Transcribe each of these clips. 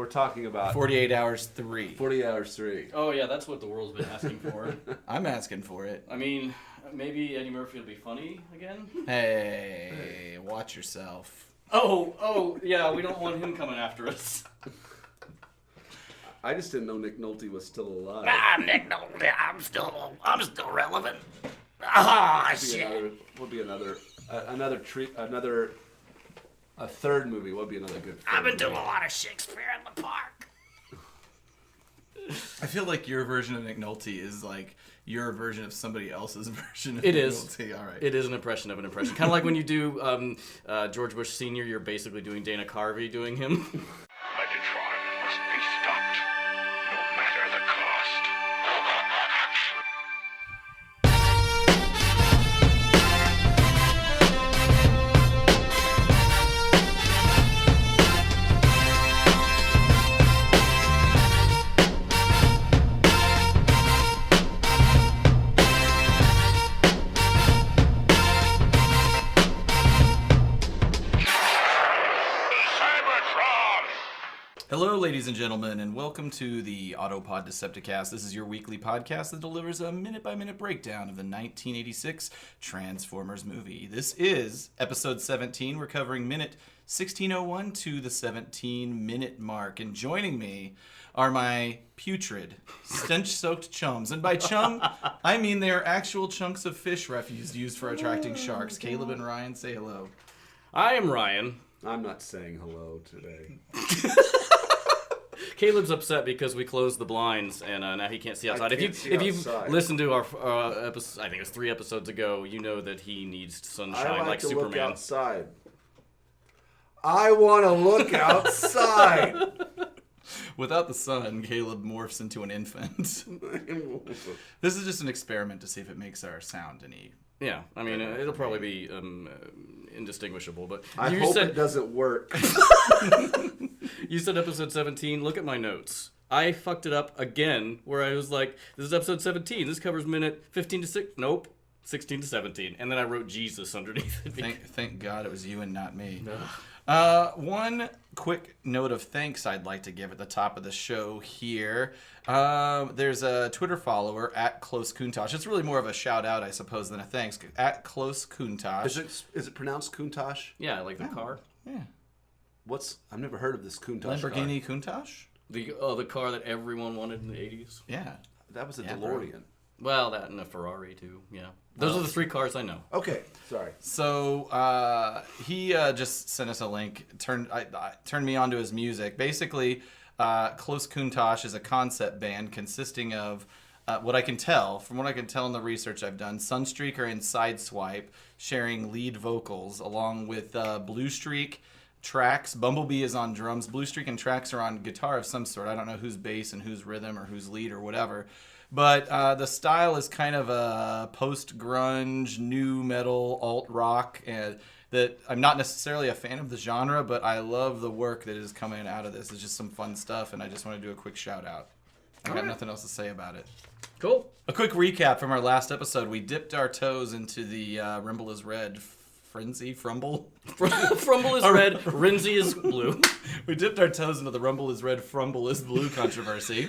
We're talking about 48 Hours 3. 40 Hours 3. Oh, yeah, that's what the world's been asking for. I'm asking for it. I mean, maybe Eddie Murphy will be funny again? Hey, watch yourself. Oh, yeah, we don't want him coming after us. I just didn't know Nick Nolte was still alive. I'm Nick Nolte. I'm still relevant. Ah, shit. Would be another a third movie. Would be another good. I've been doing a lot of Shakespeare in the park. I feel like your version of Nick Nolte is like your version of somebody else's version of It Nick is. Nolte. All right. It is an impression of an impression. Kind of like when you do George Bush Sr., you're basically doing Dana Carvey doing him. Megatron must be stopped, no matter the cost. Hello, ladies and gentlemen, and welcome to the Autopod Decepticast. This is your weekly podcast that delivers a minute-by-minute breakdown of the 1986 Transformers movie. This is episode 17. We're covering minute 1601 to the 17-minute mark. And joining me are my putrid, stench-soaked chums. And by chum, I mean they are actual chunks of fish refuse used for attracting sharks. Caleb and Ryan, say hello. I am Ryan. I'm not saying hello today. Caleb's upset because we closed the blinds and now he can't see outside. If you've listened to our episode, I think it was 3 episodes ago, you know that he needs sunshine I like to Superman. look outside. I want to look outside. Without the sun, Caleb morphs into an infant. This is just an experiment to see if it makes our sound any. Yeah, I mean, it'll probably be indistinguishable, but I hope it doesn't work. You said episode 17. Look at my notes. I fucked it up again, where I was like, this is episode 17. This covers minute 15 to 6. Nope, 16 to 17. And then I wrote Jesus underneath it. Thank God it was you and not me. One quick note of thanks I'd like to give at the top of the show here. There's a Twitter follower at Close Countach. It's really more of a shout out, I suppose, than a thanks. At Close Countach. Is it pronounced Countach? Yeah, like the car. Yeah. I've never heard of this Countach Lamborghini car. Countach? The car that everyone wanted in the 80s. Yeah. That was a Yeah, DeLorean. Well, that and a Ferrari too. Yeah, those are the 3 cars I know. Okay, sorry. So he just sent us a link, turned me onto his music. Basically, Close Countach is a concept band consisting of, from what I can tell in the research I've done, Sunstreaker and Sideswipe sharing lead vocals, along with Blue Streak, Trax. Bumblebee is on drums. Blue Streak and Trax are on guitar of some sort. I don't know who's bass and who's rhythm or who's lead or whatever. But the style is kind of a post-grunge, new metal, alt-rock, and that I'm not necessarily a fan of the genre, but I love the work that is coming out of this. It's just some fun stuff, and I just want to do a quick shout-out. I got nothing else to say about it. Cool. A quick recap from our last episode. We dipped our toes into the Rumble is Red frenzy, Frumble? Frumble is red, Rinzy is blue. We dipped our toes into the Rumble is Red, Frumble is Blue controversy.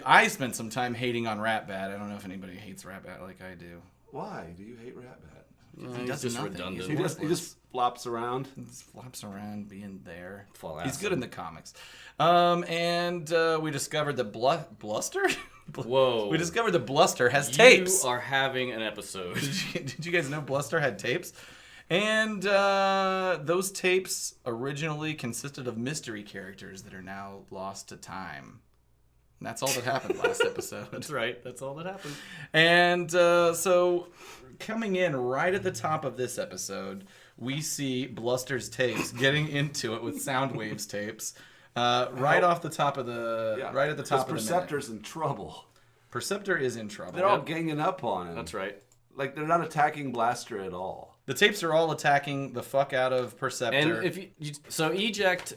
I spent some time hating on Ratbat. I don't know if anybody hates Ratbat like I do. Why do you hate Ratbat? He does just nothing. redundant. He just flops around. He just flops around being there. Fall He's acid. good in the comics. And we discovered that Bluster? Whoa. We discovered that Bluster has tapes. You are having an episode. Did you guys know Bluster had tapes? And those tapes originally consisted of mystery characters that are now lost to time. And that's all that happened last episode. That's right. That's all that happened. And so coming in right at the top of this episode, we see Bluster's tapes getting into it with Soundwave's tapes. Right off the top of the... Right at the top of the minute. Perceptor's in trouble. Perceptor is in trouble. They're all ganging up on him. That's right. Like, they're not attacking Blaster at all. The tapes are all attacking the fuck out of Perceptor. And if so Eject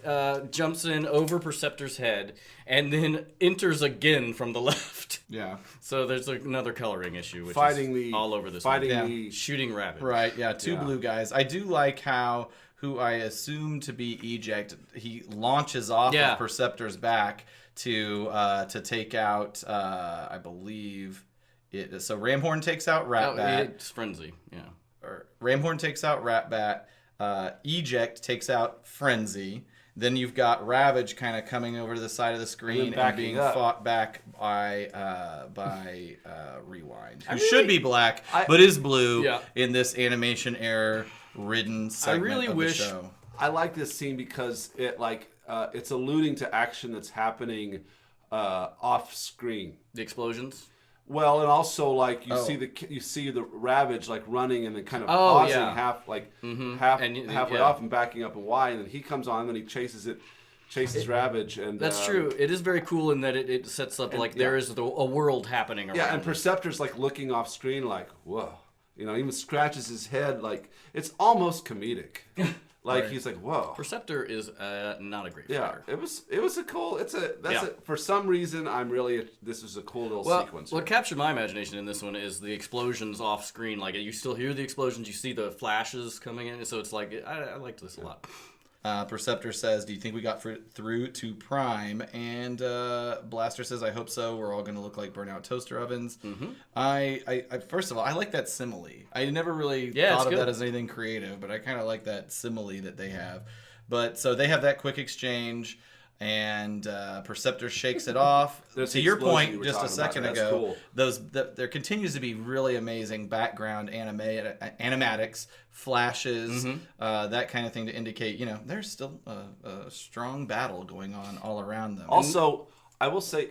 jumps in over Perceptor's head and then enters again from the left. Yeah. So there's another coloring issue, which Fighting is the- all over this fighting movie. the- Shooting Ravage. Right, yeah, two blue guys. I do like how who I assume to be Eject. He launches off Yeah. of Perceptor's back to take out, I believe it. So Ramhorn takes out Ratbat. It's Frenzy, yeah. Or Ramhorn takes out Ratbat. Eject takes out Frenzy. Then you've got Ravage kind of coming over to the side of the screen and being fought back by Rewind, who should be black but is blue in this animation error ridden segment of the show. I like this scene because it's alluding to action that's happening off screen. The explosions. Well, and also like you see the Ravage like running and then kind of pausing halfway off and backing up and wide, and then he comes on and then he chases Ravage, and that's true. It is very cool in that it sets up like there is a world happening around. Yeah, and Perceptor's like looking off screen like whoa, even scratches his head like it's almost comedic. Like he's like, whoa. Perceptor is not a great fighter. It was a cool. For some reason this was a cool little sequence. What captured my imagination in this one is the explosions off screen. Like you still hear the explosions, you see the flashes coming in, so it's like I liked this a lot. Perceptor says, "Do you think we got through to Prime?" And Blaster says, "I hope so. We're all going to look like burnout toaster ovens." Mm-hmm. I first of all, I like that simile. I never really thought of that as anything creative, but I kind of like that simile that they have. But so they have that quick exchange, and Perceptor shakes it off. To your point, just a second ago, cool. There continues to be really amazing background animatics, flashes, that kind of thing to indicate, there's still a strong battle going on all around them. Also, I will say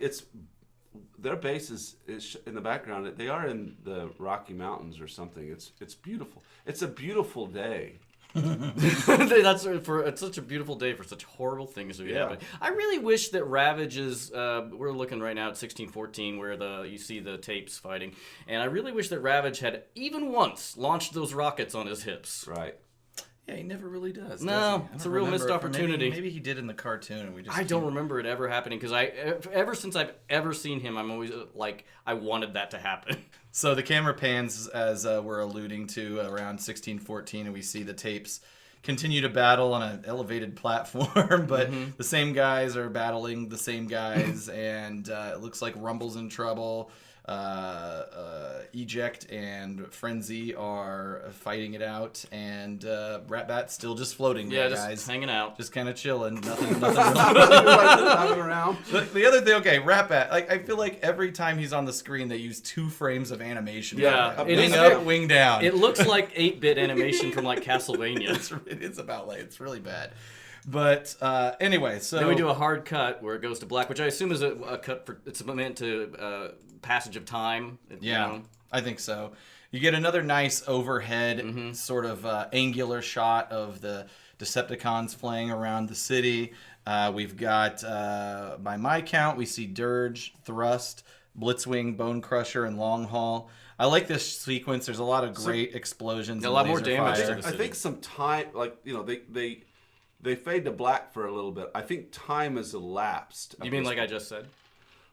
their base is in the background. They are in the Rocky Mountains or something. It's beautiful. It's a beautiful day. It's such a beautiful day for such horrible things to be happening. I really wish that Ravage is. We're looking right now at 1614, where you see the tapes fighting, and I really wish that Ravage had even once launched those rockets on his hips. Right. Yeah, he never really does. No, it's a real missed opportunity. Maybe he did in the cartoon, and we just. I don't remember it ever happening because ever since I've ever seen him, I'm always like I wanted that to happen. So the camera pans as we're alluding to around 1614, and we see the tapes continue to battle on an elevated platform, but the same guys are battling the same guys, and it looks like Rumble's in trouble. Eject and Frenzy are fighting it out, and Ratbat's still just floating there, just guys. Hanging out. Just kind of chilling. Nothing around. The other thing, Ratbat, I feel like every time he's on the screen, they use 2 frames of animation. Yeah. Wing up, wing down. It looks like 8-bit animation from like Castlevania. It's really bad. But anyway, so then we do a hard cut where it goes to black, which I assume is a cut for it's meant to passage of time. I think so. You get another nice overhead sort of angular shot of the Decepticons flying around the city. We've got, by my count, we see Dirge, Thrust, Blitzwing, Bone Crusher, and Long Haul. I like this sequence. There's a lot of great explosions. A lot more damage. I think some time, they fade to black for a little bit. I think time has elapsed. You mean like I just said?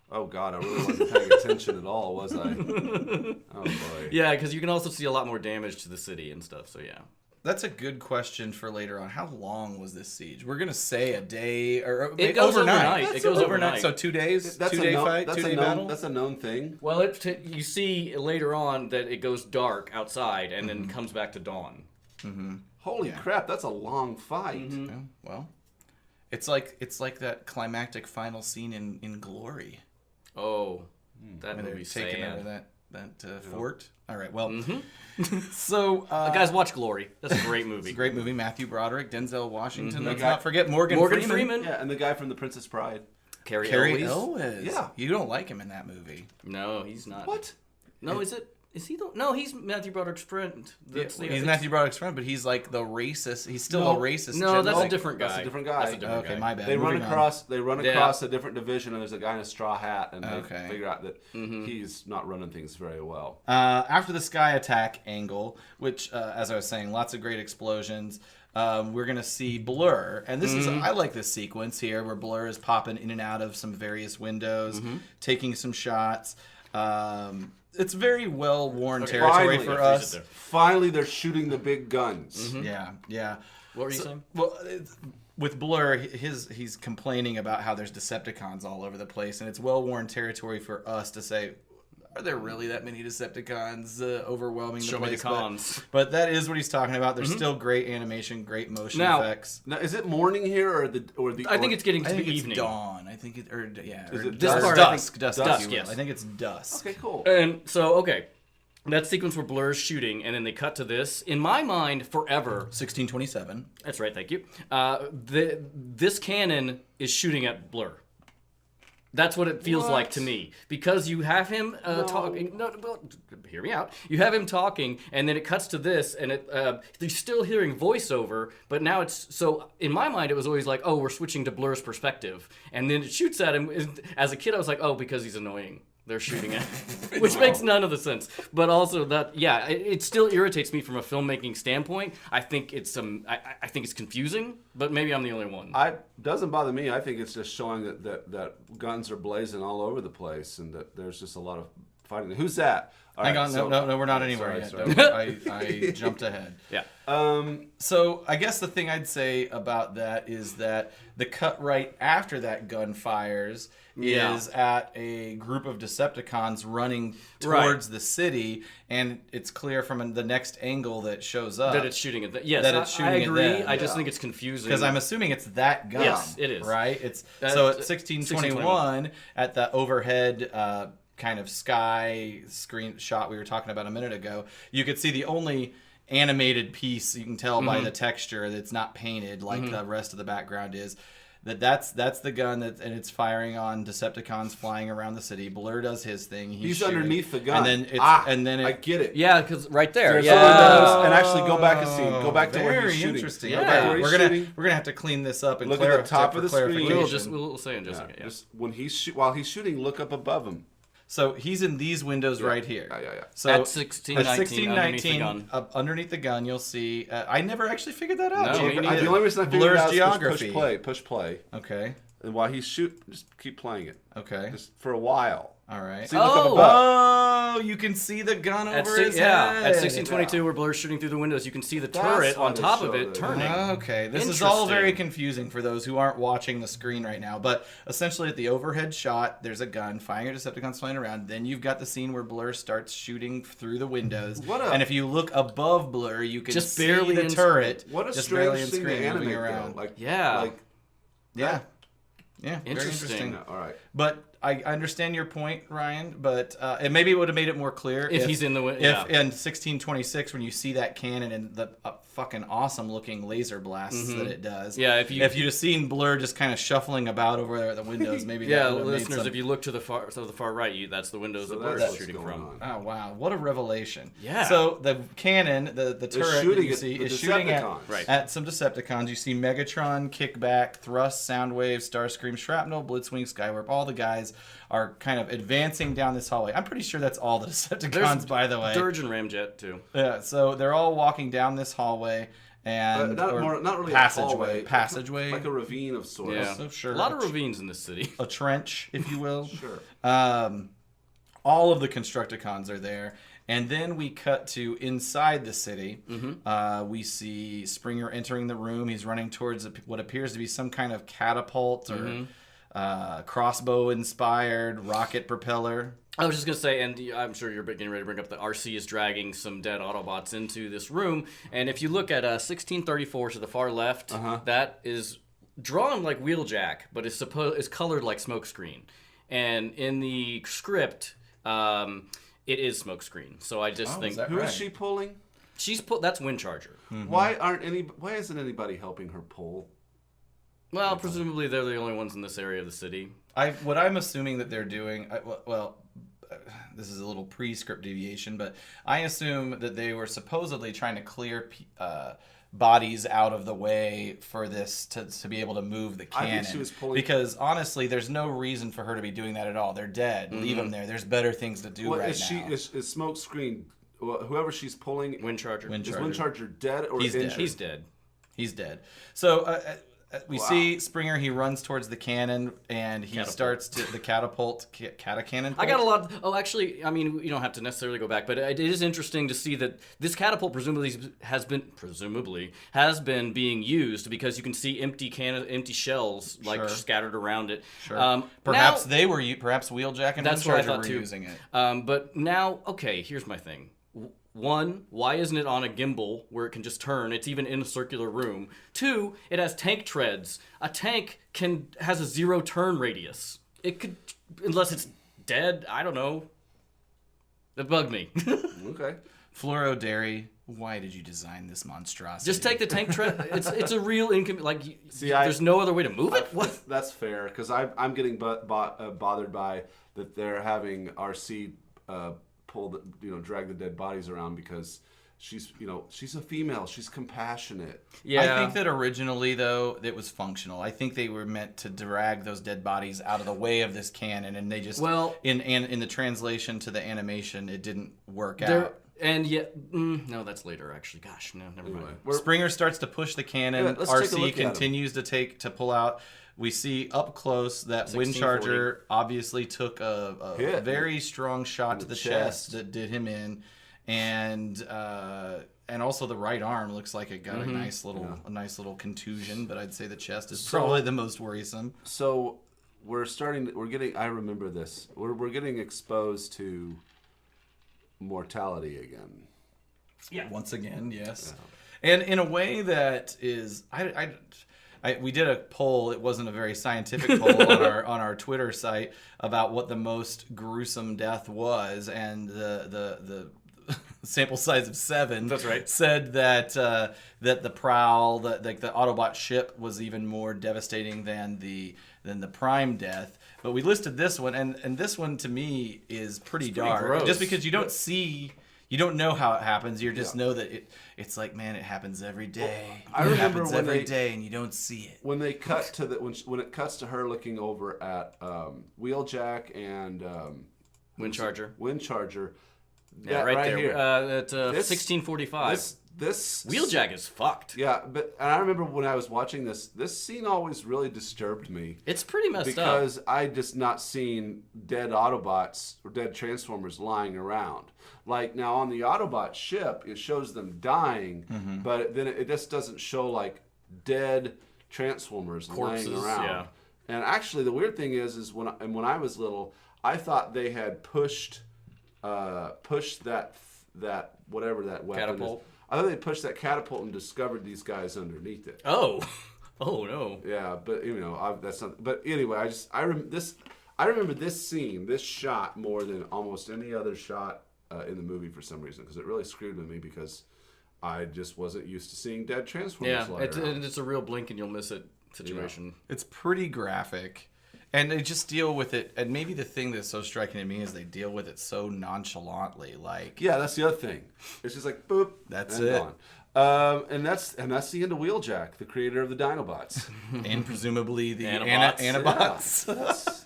Oh, God, I really wasn't paying attention at all, was I? Oh, boy. Yeah, because you can also see a lot more damage to the city and stuff, so yeah. That's a good question for later on. How long was this siege? We're going to say a day or it goes overnight. It goes overnight. So 2 days? That's 2-day fight? 2-day battle? That's a known thing. Well, you see later on that it goes dark outside and then comes back to dawn. Mm-hmm. Holy crap, that's a long fight. Mm-hmm. Yeah, well, it's like that climactic final scene in Glory. Oh, that movie's taking sad. over that fort. All right, well, so guys, watch Glory. That's a great movie. It's a great movie. Matthew Broderick, Denzel Washington. Let's not forget Morgan Freeman. Yeah, and the guy from The Princess Bride. Carrie Elwes. Yeah, you don't like him in that movie. No, he's not. What? No, is it? Is he the? No, he's Matthew Broderick's friend. He's Matthew Broderick's friend, but he's like the racist. He's still a racist. No, that's a different guy. That's a different guy. Okay, my bad. They run across a different division, and there's a guy in a straw hat, and they figure out that he's not running things very well. After the sky attack angle, which, as I was saying, lots of great explosions. We're gonna see Blur, and this is I like this sequence here where Blur is popping in and out of some various windows, taking some shots. It's very well-worn territory for us. Finally, they're shooting the big guns. Yeah. What were you saying? Well, with Blur, he's complaining about how there's Decepticons all over the place, and it's well-worn territory for us to say, are there really that many Decepticons overwhelming Show the me place? the cons. But that is what he's talking about. There's still great animation, great motion Now- effects. Now, is it morning here or the? I think it's getting I to think be it's evening. dawn. I think it, or yeah, Is or it This dusk? part, I dusk, think- dusk, dusk, if you will. yes. I think it's dusk. Okay, cool. And so, okay, that sequence where Blur's shooting, and then they cut to this. In my mind, forever. 1627. That's right. Thank you. This cannon is shooting at Blur. That's what it feels like to me, because you have him talking. No, well, hear me out. You have him talking, and then it cuts to this, and you're still hearing voiceover, but now it's so. In my mind, it was always like, oh, we're switching to Blur's perspective, and then it shoots at him. As a kid, I was like, oh, because he's annoying. They're shooting at him, which makes none of the sense. But also that, yeah, it still irritates me from a filmmaking standpoint. I think it's I think it's confusing, but maybe I'm the only one. Doesn't bother me. I think it's just showing that guns are blazing all over the place and that there's just a lot of fighting. Who's that? All Hang right, on, so- no, we're not anywhere sorry, yet. sorry. I jumped ahead. Yeah. So I guess the thing I'd say about that is that the cut right after that gun fires is at a group of Decepticons running towards the city, and it's clear from the next angle that shows up That it's shooting at them. Yes, that it's shooting I at agree. them. I just think it's confusing. because I'm assuming it's that gun. Yes, it is. Right? It's So at 1621 at the overhead kind of sky screen shot we were talking about a minute ago. You could see the only animated piece you can tell by the texture that's not painted like the rest of the background is. That's the gun and it's firing on Decepticons flying around the city. Blur does his thing. He's shooting. underneath the gun. And then I get it. Yeah, because right there. There's Yeah. some of those, and actually go back a scene. Go back to where Very he's shooting. interesting. Go Yeah. back to where he's We're shooting. gonna have to clean this up and Look at the top for of the screen. clarification. We'll say in just a second. Yeah. Just when while he's shooting, look up above him. So he's in these windows right here. Yeah. So At 1619, underneath the 1619, gun. up underneath the gun, you'll see. I never actually figured that out. No, me neither. The only reason I figured Blur's it out is geography. push play. Okay. And while he's shooting, just keep playing it. Okay. Just for a while. All right. See, look up Oh! above. Oh, you can see the gun At over si- his yeah, head. at 1622, where Blur's shooting through the windows, you can see the That's turret why on they top of show it that. turning. Okay, this is all very Interesting. confusing for those who aren't watching the screen right now. But essentially, at the overhead shot, there's a gun firing at Decepticons flying around. Then you've got the scene where Blur starts shooting through the windows. And if you look above Blur, you can Just see barely the in turret. What a just barely strange in thing to screen moving animate, around. though. Like, Yeah. Like, Yeah. Yeah, very Interesting. interesting. all right. But I understand your point, Ryan. But and maybe it would have made it more clear If he's in the if yeah. in 1626 when you see that cannon and the fucking awesome looking laser blasts that it does. Yeah, if you just seen Blur just kind of shuffling about over there at the windows, maybe Yeah, that would have made listeners, some... if you look to the far right, that's the windows that Blur's that's what's shooting going from. on. Oh wow, what a revelation! Yeah. So the cannon, the turret shooting that you at see the is shooting Decepticons. Right. at some Decepticons. You see Megatron, Kickback, Thrust, Soundwave, Starscream, Shrapnel, Blitzwing, Skywarp. All the guys are kind of advancing down this hallway. I'm pretty sure that's all the Decepticons, by the way. Dirge and Ramjet too. Yeah, so they're all walking down this hallway and Not really passageway, a hallway, passageway, like a ravine of sorts. Yeah, so sure. a lot of ravines in this city. a trench, if you will. Sure. All of the Constructicons are there. And then we cut to inside the city. We see Springer entering the room. He's running towards what appears to be some kind of catapult or crossbow-inspired rocket propeller. I was just gonna say, and I'm sure you're getting ready to bring up that Arcee is dragging some dead Autobots into this room. And if you look at 1634 to the far left, that is drawn like Wheeljack, but is colored like Smokescreen. And in the script, it is Smokescreen. So I just think is that Who is right? she pulling? that's Windcharger. Why isn't anybody helping her pull? Well, presumably they're the only ones in this area of the city. What I'm assuming that they're doing, this is a little pre-script deviation, but I assume that they were supposedly trying to clear bodies out of the way for this to be able to move the cannon. I think she was pulling... Because honestly, there's no reason for her to be doing that at all. They're dead. Leave them there. There's better things to do right now. Is Smokescreen, whoever she's pulling, Windcharger. is Windcharger dead or He's injured? dead. He's dead. He's dead. So we see Springer. He runs towards the cannon and he starts to the catapult. Catacannon. I got a lot. Actually, I mean, you don't have to necessarily go back, but it is interesting to see that this catapult presumably has been being used because you can see empty shells like scattered around it. Sure. Perhaps Wheeljack and Windcharger were using it. But now, okay, here's my thing. One, why isn't it on a gimbal where it can just turn? It's even in a circular room. Two, it has tank treads. A tank has a 0 turn radius. It could, unless it's dead. I don't know. It bugged me. Okay. Floro Dery, why did you design this monstrosity? Just take the tank tread. It's a real there's no other way to move it. What? That's fair because I'm getting bothered by that they're having Arcee drag the dead bodies around because she's a female. She's compassionate. Yeah. I think that originally, though, it was functional. I think they were meant to drag those dead bodies out of the way of this cannon, and they just in the translation to the animation, it didn't work out. And yet, no, that's later actually. Gosh, no, never mind. Springer starts to push the cannon. Arcee continues to pull out. We see up close that Windcharger obviously took a very strong shot to the chest that did him in, and also the right arm looks like it got a nice little contusion. But I'd say the chest is probably the most worrisome. So we're getting. I remember this. We're getting exposed to mortality again. Yeah. Once again, yes, and in a way that is we did a poll. It wasn't a very scientific poll on our Twitter site about what the most gruesome death was, and the sample size of 7. That's right. Said that the prowl, the Autobot ship, was even more devastating than the Prime death. But we listed this one, and this one to me is pretty dark. Gross. Just because you don't see. You don't know how it happens. You just know that it's like, man, it happens every day. I remember it happens every day, and you don't see it. When they cut to when it cuts to her looking over at Wheeljack and Windcharger. Yeah, right there. Here. At 1645. This Wheeljack is fucked. Yeah, and I remember when I was watching this scene always really disturbed me. It's pretty messed up. Because I just not seen dead Autobots or dead Transformers lying around. Like now on the Autobot ship, it shows them dying, but then it just doesn't show like dead Transformers corpses laying around. Yeah. And actually, the weird thing is when I was little, I thought they had pushed that whatever that weapon catapult. is. I thought they pushed that catapult and discovered these guys underneath it. Oh no. Yeah, but that's not. But anyway, I remember this scene, this shot more than almost any other shot in the movie for some reason because it really screwed with me because I just wasn't used to seeing dead Transformers. Yeah, it's a real blink and you'll miss it situation. Yeah. It's pretty graphic. And they just deal with it, and maybe the thing that's so striking to me is they deal with it so nonchalantly. Like, yeah, that's the other thing. It's just like boop, that's and it. Gone. And that's the end of Wheeljack, the creator of the Dinobots, and presumably the Anabots.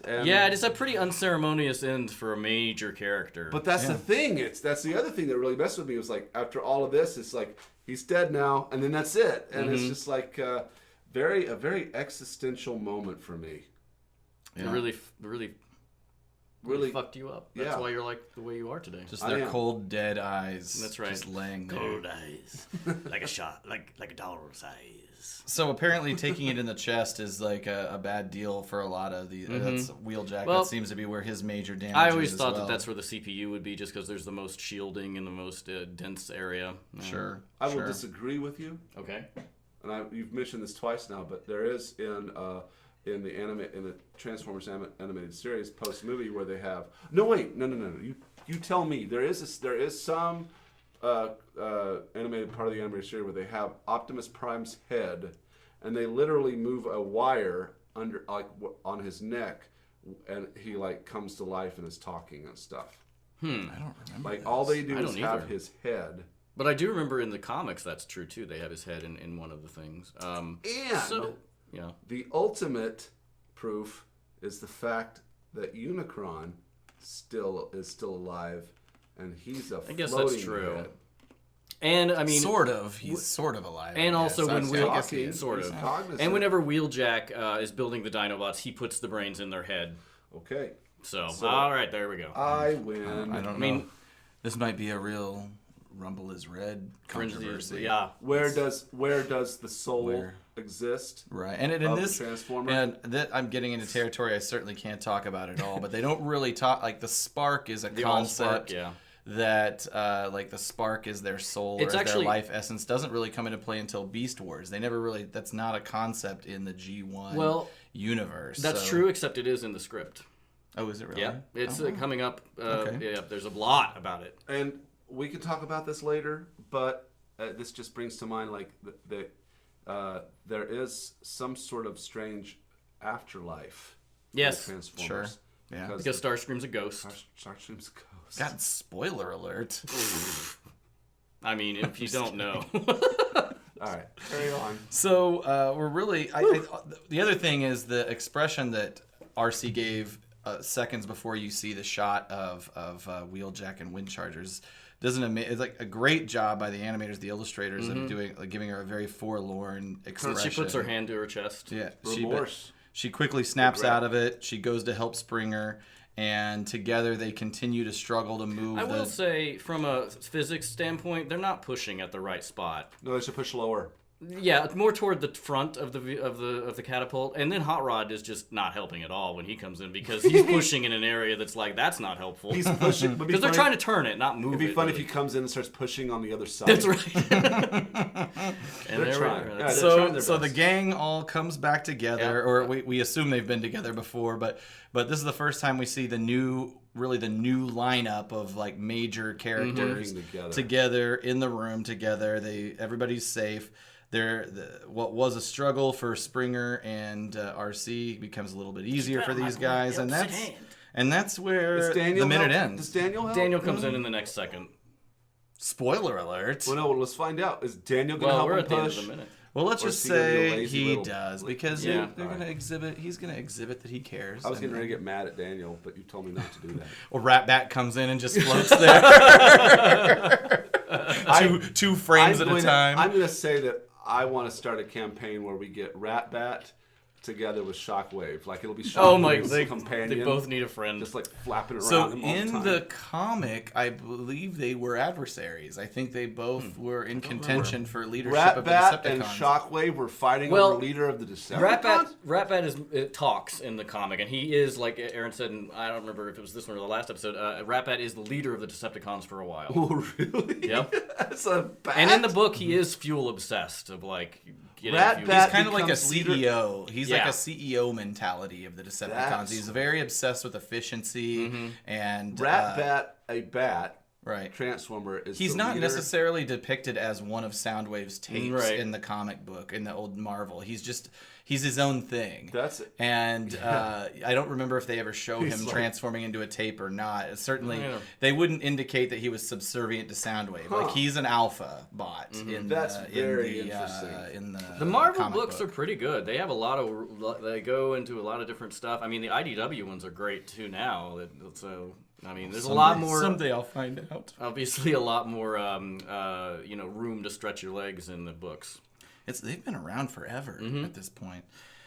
Yeah, yeah, it is a pretty unceremonious end for a major character. But that's the thing. That's the other thing that really messed with me. Was like after all of this, it's like he's dead now, and then that's it, and it's just like a very existential moment for me. It really fucked you up. That's why you're like the way you are today. Just their cold, dead eyes. That's right. Just laying there. Cold eyes. Like a shot, like a dollar's eyes. So apparently taking it in the chest is like a bad deal for a lot of the that's Wheeljack. That seems to be where his major damage is. I always thought that that's where the CPU would be just because there's the most shielding and the most dense area. Sure. I will disagree with you. Okay. And you've mentioned this twice now, but there is in the Transformers animated series post movie where they have no. You tell me there is some animated part of the animated series where they have Optimus Prime's head and they literally move a wire under on his neck and he like comes to life and is talking and stuff. I don't remember. Like all they do is have his head. But I do remember in the comics that's true too. They have his head in one of the things. Yeah. The ultimate proof is the fact that Unicron is still alive, and he's a I guess floating that's true. head. And I mean, sort of. He's sort of alive. and also when talking, sort he's of, cognizant. and whenever Wheeljack is building the Dinobots, he puts the brains in their head. Okay. So all right, there we go. I win. I don't know. I mean, this might be a real Rumble is Red controversy. Yeah. Where does the soul exist? Right, and in Of the this, Transformer? and that I'm getting into territory I certainly can't talk about at all. But they don't really talk like the spark is a The concept Allspark, yeah. that like the spark is their soul It's or actually- their life essence doesn't really come into play until Beast Wars. They never really. That's not a concept in the G1 universe. That's so- true, except it is in the script. Oh, is it really? Yeah, it's coming up. Okay. Yeah, there's a lot about it. And we can talk about this later, but this just brings to mind like there is some sort of strange afterlife. Yes, for Transformers. sure. Yeah. because Starscream's a ghost. Starscream's a ghost. God, spoiler alert. I mean, if you don't know. All right, carry on. So we're really. The other thing is the expression that Arcee gave seconds before you see the shot of Wheeljack and Windchargers. It's like a great job by the animators, the illustrators, of doing giving her a very forlorn expression. She puts her hand to her chest. Yeah, Remorse. she quickly snaps out of it. She goes to help Springer, and together they continue to struggle to move. I will say, from a physics standpoint, they're not pushing at the right spot. No, they should push lower. Yeah, more toward the front of the catapult, and then Hot Rod is just not helping at all when he comes in because he's pushing in an area that's like that's not helpful. He's pushing because they're trying to turn it, not move it. It'd be fun really. if he comes in and starts pushing on the other side. That's right. And They're trying. we are. Yeah, they're trying their So the best. gang all comes back together, Yeah. or we assume they've been together before, but this is the first time we see the new lineup of like major characters Working together in the room together. Everybody's safe. What was a struggle for Springer and Arcee becomes a little bit easier for these guys, and that's where the minute ends. Does Daniel help? Daniel comes in the next second. Spoiler alert. Well, no, let's find out. Is Daniel going to Well, help we're him at the end push? of the minute. Well, let's Or just is he gonna be a say lazy he little- does because Yeah. they're going to exhibit. He's going to exhibit that he cares. I was and getting ready to get mad at Daniel, but you told me not to do that. Or Ratbat comes in and just floats there. two frames at a time. I'm going to say that I want to start a campaign where we get Ratbat together with Shockwave. Like it'll be Shockwave's Oh my! companion. They both need a friend. just like flapping around So him all in the the time. comic, I believe they were adversaries. I think they both were in contention for leadership of the Ratbat Decepticons. and Shockwave were fighting Well, over leader of the Decepticons. Ratbat talks in the comic, and he is like Aaron said. And I don't remember if it was this one or the last episode. Ratbat is the leader of the Decepticons for a while. Oh, really? Yep. That's a bat. And in the book, he is fuel obsessed of like getting Ratbat fuel. He's kind of like a becomes leader- CEO. He's like Yeah. a CEO mentality of the Decepticons. That's- He's very obsessed with efficiency and Ratbat, a bat right. transformer, is He's the not leader. necessarily depicted as one of Soundwave's tapes Right. in the comic book, in the old Marvel. He's his own thing. That's it. And I don't remember if they ever show He's him like- transforming into a tape or not. Certainly, Yeah. they wouldn't indicate that he was subservient to Soundwave. Like he's an alpha bot. That's very interesting. In The Marvel comic books book. are pretty good. They have a lot of. They go into a lot of different stuff. I mean, the IDW ones are great too now. So I mean, there's a lot more. Someday I'll find out. Obviously, a lot more. Room to stretch your legs in the books. They've been around forever at this point.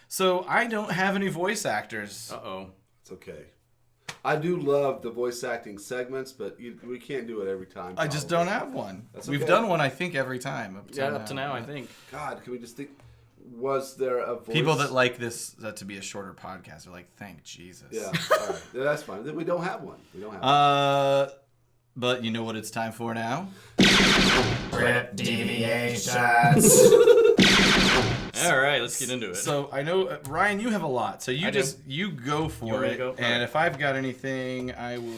So I don't have any voice actors. Uh-oh. It's okay. I do love the voice acting segments, but we can't do it every time. I just probably. don't have one. That's We've okay. done one, I think, every time. Up to now, I think. God, can we just think? Was there a voice? People that like this to be a shorter podcast are like, thank Jesus. Yeah, all right. Yeah, that's fine. Then we don't have one. We don't have one. But you know what it's time for now? Rip deviations. All right, let's get into it. So I know, Ryan, you have a lot. So you go for want me to it. go? And Alright. if I've got anything, I will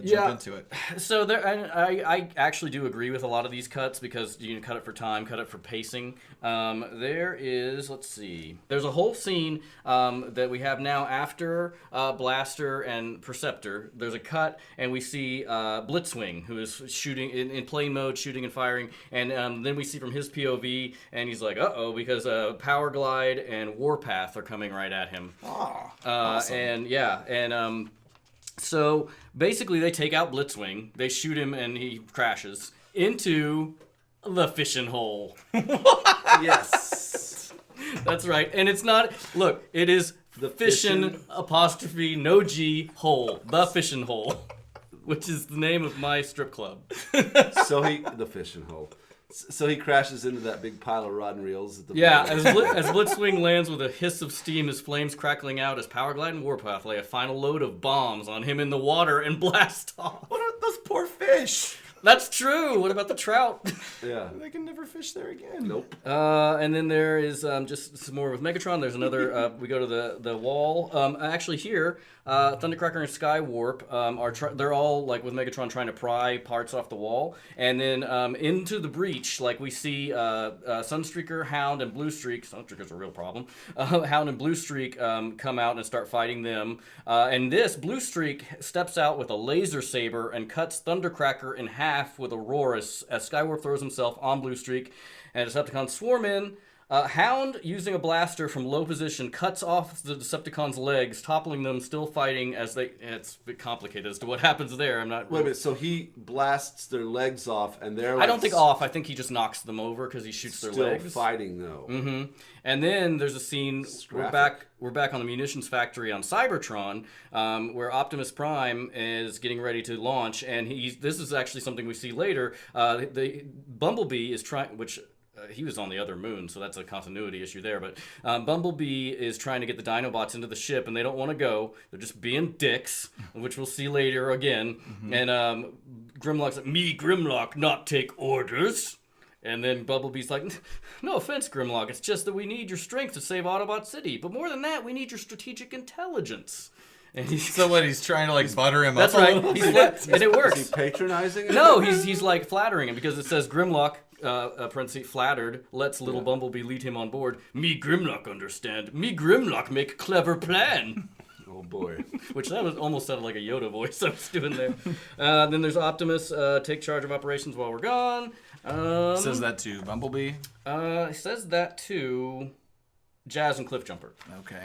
jump Yeah. into it. So there, I actually do agree with a lot of these cuts because you can cut it for time, cut it for pacing. There is, let's see, there's a whole scene that we have now after Blaster and Perceptor. There's a cut, and we see Blitzwing, who is shooting in plane mode, shooting and firing, and then we see from his POV, and he's like, uh-oh, because Power Glide and Warpath are coming right at him. Awesome. And yeah, and so basically they take out Blitzwing, they shoot him, and he crashes into the fishing hole. Yes. That's right. And it's not, look, it is the fishing apostrophe no G hole. The fishing hole, which is the name of my strip club. The fishing hole. So he crashes into that big pile of rod and reels at the bottom. As Blitzwing lands with a hiss of steam, his flames crackling out as Powerglide and Warpath lay a final load of bombs on him in the water and blast off. What are those poor fish? That's true. What about the trout? Yeah. They can never fish there again. Nope. And then there is just some more with Megatron. There's another. We go to the wall. Actually, here, Thundercracker and Skywarp they're all like with Megatron trying to pry parts off the wall, and then into the breach, like we see Sunstreaker, Hound, and Bluestreak. Sunstreaker's a real problem. Hound and Bluestreak come out and start fighting them. And this Bluestreak steps out with a laser saber and cuts Thundercracker in half with a roar as Skywarp throws himself on Bluestreak, and Decepticons swarm in. Hound, using a blaster from low position, cuts off the Decepticons' legs, toppling them, still fighting as they... It's a bit complicated as to what happens there. I'm not... Wait a minute, so he blasts their legs off, and they're like... I don't think off. I think he just knocks them over because he shoots their legs. Still fighting, though. Mm-hmm. And then there's a scene... We're back on the munitions factory on Cybertron, where Optimus Prime is getting ready to launch, and this is actually something we see later. The Bumblebee is trying... which... he was on the other moon, so that's a continuity issue there. But Bumblebee is trying to get the Dinobots into the ship, and they don't want to go. They're just being dicks, which we'll see later again. Mm-hmm. And Grimlock's like, me, Grimlock, not take orders. And then Bumblebee's like, no offense, Grimlock. It's just that we need your strength to save Autobot City. But more than that, we need your strategic intelligence. And he's trying to like butter him up. That's right. And it works. Is he patronizing him? No, he's like flattering him because it says Grimlock, parenthesis, flattered, lets little Bumblebee lead him on board. Me Grimlock understand. Me Grimlock make clever plan. Oh boy. Which that was almost sounded like a Yoda voice I was doing there. Then there's Optimus, take charge of operations while we're gone. Says that to Bumblebee? It says that to Jazz and Cliffjumper. Okay.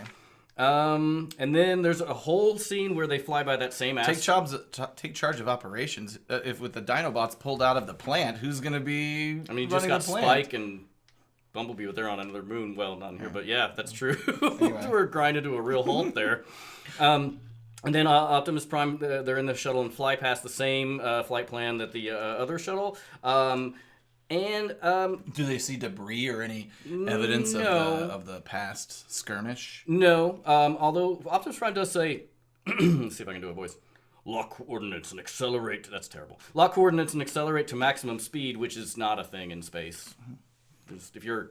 And then there's a whole scene where they fly by that same take charge of operations. If with the Dinobots pulled out of the plant, who's going to be? I mean, you just got Spike and Bumblebee, but they're on another moon. Well, not here, but yeah, that's true. Anyway. We're grinding to a real halt there. And then Optimus Prime, they're in the shuttle and fly past the same flight plan that the other shuttle. And do they see debris or any evidence of the past skirmish? No. Although Optimus Prime does say, let's see if I can do a voice. Lock coordinates and accelerate. That's terrible. Lock coordinates and accelerate to maximum speed, which is not a thing in space. If you're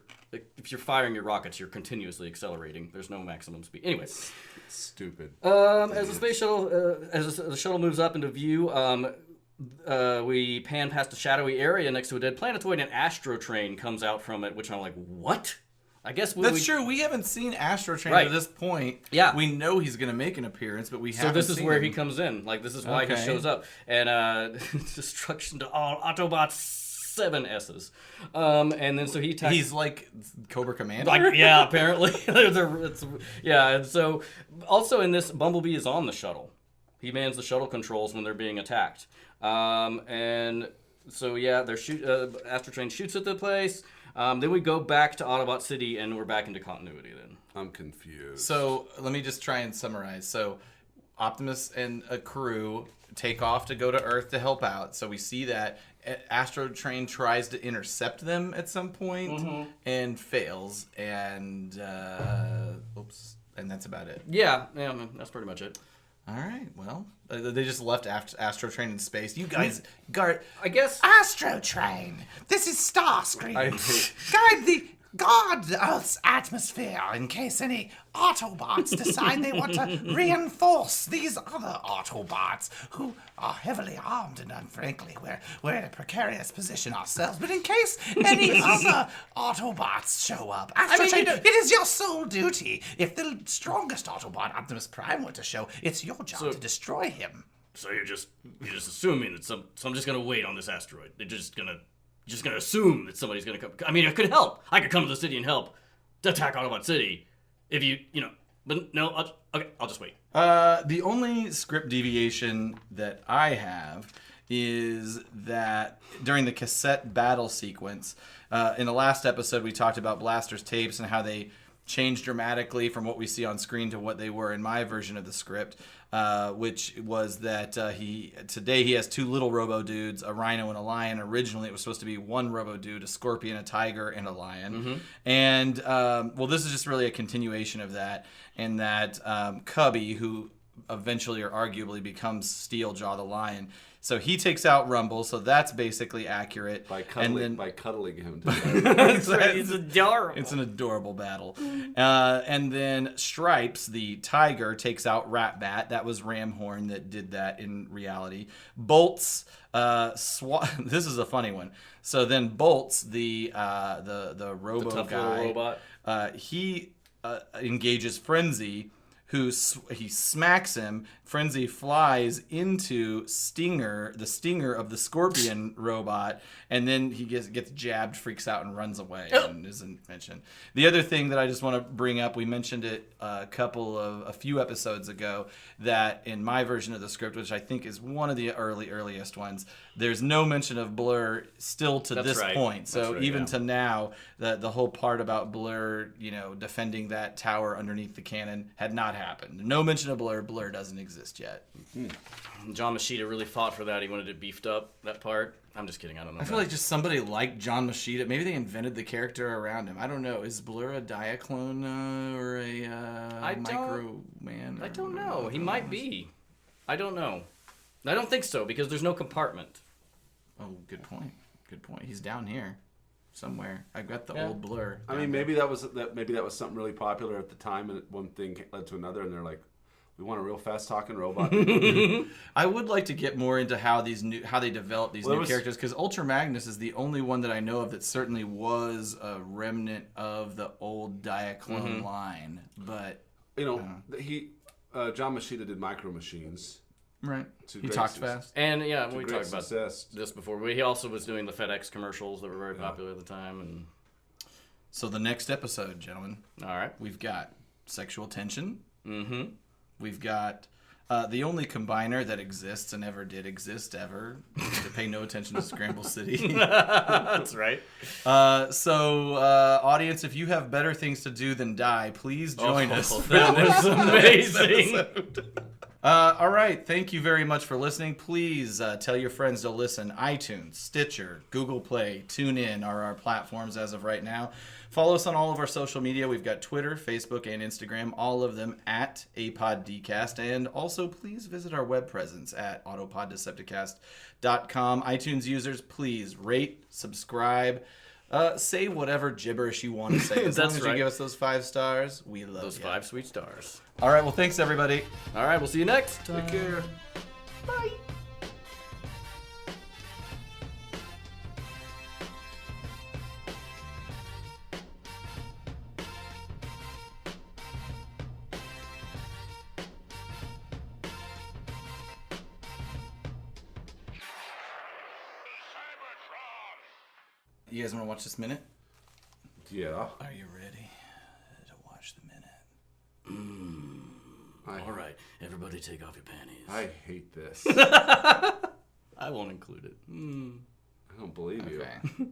firing your rockets, you're continuously accelerating. There's no maximum speed. Anyway, stupid. As the space shuttle, as the shuttle moves up into view, we pan past a shadowy area next to a dead planetoid, and Astrotrain comes out from it, which I'm like, what? I guess that's true. We haven't seen Astrotrain to this point. Yeah, we know he's going to make an appearance, but we haven't. So this is where he comes in. Like this is why he shows up, and destruction to all Autobots. 7 S's. And then so he attacks... He's like Cobra Commander? Like, yeah, apparently. And so also in this, Bumblebee is on the shuttle. He mans the shuttle controls when they're being attacked. And so, yeah, Astrotrain shoots at the place. Then we go back to Autobot City, and we're back into continuity then. I'm confused. So let me just try and summarize. So Optimus and a crew take off to go to Earth to help out. So we see that Astrotrain tries to intercept them at some point and fails. And and that's about it. Yeah, that's pretty much it. All right, well, they just left Astrotrain in space. You guys, I guess... Astrotrain, this is Starscream. Guard Earth's atmosphere in case any Autobots decide they want to reinforce these other Autobots who are heavily armed and frankly, we're in a precarious position ourselves. But in case any other Autobots show up, Astrotrain, it is your sole duty. If the strongest Autobot, Optimus Prime, were to show, it's your job to destroy him. So you're just assuming that so I'm just gonna wait on this asteroid. They're just gonna assume that somebody's gonna come. I mean, I could help. I could come to the city and help to attack Autobot City if you know. But no, I'll just wait. The only script deviation that I have is that during the cassette battle sequence, in the last episode we talked about Blaster's tapes and how they changed dramatically from what we see on screen to what they were in my version of the script, which was that today he has 2 little robo dudes, a rhino and a lion. Originally it was supposed to be 1 robo dude, a scorpion, a tiger, and a lion. And well, this is just really a continuation of that, in that Cubby, who eventually or arguably becomes Steeljaw the lion, so he takes out Rumble, so that's basically accurate. By cuddling him. It's adorable. It's an adorable battle. And then Stripes, the tiger, takes out Ratbat. That was Ramhorn that did that in reality. Bolts, this is a funny one. So then Bolts, the robo tough guy, little robot. He engages Frenzy, he smacks him. Frenzy flies into Stinger, the stinger of the Scorpion robot, and then he gets jabbed, freaks out, and runs away and isn't mentioned. The other thing that I just want to bring up, we mentioned it a few episodes ago, that in my version of the script, which I think is one of the earliest ones, there's no mention of Blur still to this point. So even to now, the whole part about Blur, defending that tower underneath the cannon had not happened. No mention of Blur. Blur doesn't exist yet. John Machida really fought for that. He wanted it beefed up, that part. I'm just kidding. I don't know. I feel like just somebody like John Machida. Maybe they invented the character around him. I don't know. Is Blur a Diaclone or a Micro Man? I don't know. He might be. I don't know. I don't think so, because there's no compartment. Oh, good point. Good point. He's down here somewhere. I've got the old Blur. I mean, maybe that was something really popular at the time, and one thing led to another, and they're like, we want a real fast talking robot. I would like to get more into how they develop these new characters, because Ultra Magnus is the only one that I know of that certainly was a remnant of the old Diaclone line. But John Machida did Micro Machines. Right. He talks fast. And we talked about success. this before. He also was doing the FedEx commercials that were very popular at the time. And so the next episode, gentlemen. All right. We've got sexual tension. Mm-hmm. We've got the only combiner that exists and ever did exist ever. To pay no attention to Scramble City. That's right. So, audience, if you have better things to do than die, please join us. That was amazing. All right. Thank you very much for listening. Please tell your friends to listen. iTunes, Stitcher, Google Play, TuneIn are our platforms as of right now. Follow us on all of our social media. We've got Twitter, Facebook, and Instagram, all of them at APODcast. And also, please visit our web presence at autopoddecepticast.com. iTunes users, please rate, subscribe, say whatever gibberish you want to say. As long as you give us those 5 stars, we love those 5 sweet stars. All right. Well, thanks, everybody. All right. We'll see you next time. Take care. Bye. You guys want to watch this minute? Yeah. Are you ready to watch the minute? All right. Everybody take off your panties. I hate this. I won't include it. I don't believe you. Okay.